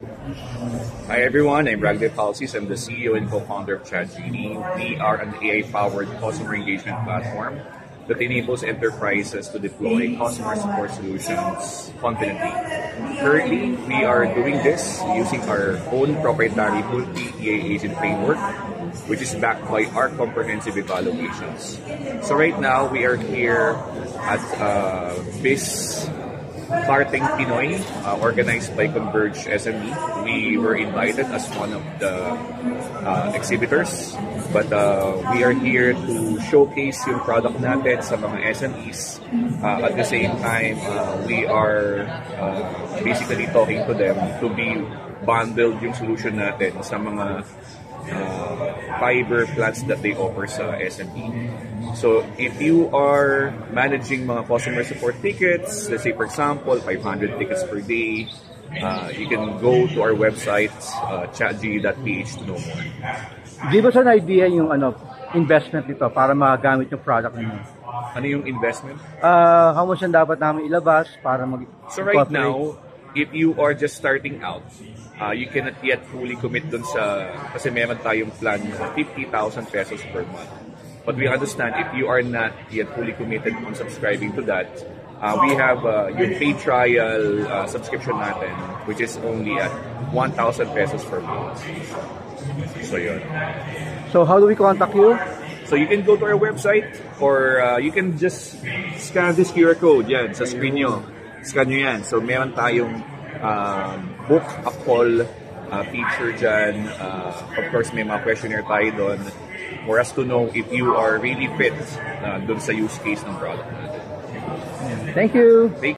Hi everyone, I'm Ragde Palsis. I'm the CEO and co-founder of ChatGenie. We are an AI-powered customer engagement platform that enables enterprises to deploy customer support solutions confidently. Currently, we are doing this using our own proprietary multi-EA agent framework, which is backed by our comprehensive evaluations. So right now, we are here at BIS Karting Pinoy, organized by Converge SME. We were invited as one of the exhibitors, but we are here to showcase yung product natin sa mga SMEs. At the same time, we are basically talking to them to be bundled yung solution natin sa mga fiber plans that they offer sa SME. So if you are managing mga customer support tickets, let's say for example 500 tickets per day, you can go to our website chatgenie.ph to know more. Give us an idea yung investment nito para magamit yung product ninyo. Ano yung investment? How much ang dapat namin ilabas para mag So right now, if you are just starting out, you cannot yet fully commit dun sa, kasi meron tayong plan na 50,000 pesos per month. But we understand if you are not yet fully committed on subscribing to that, we have yung paid trial subscription natin, which is only at 1,000 pesos per month. So yun. So how do we contact you? So you can go to our website or you can just scan this QR code yan sa screen nyo. Scan nyo yan. So meron tayong book a call feature dyan. Of course, may mga questionnaire tayo doon for us to know if you are really fit doon sa use case ng product natin. Thank you!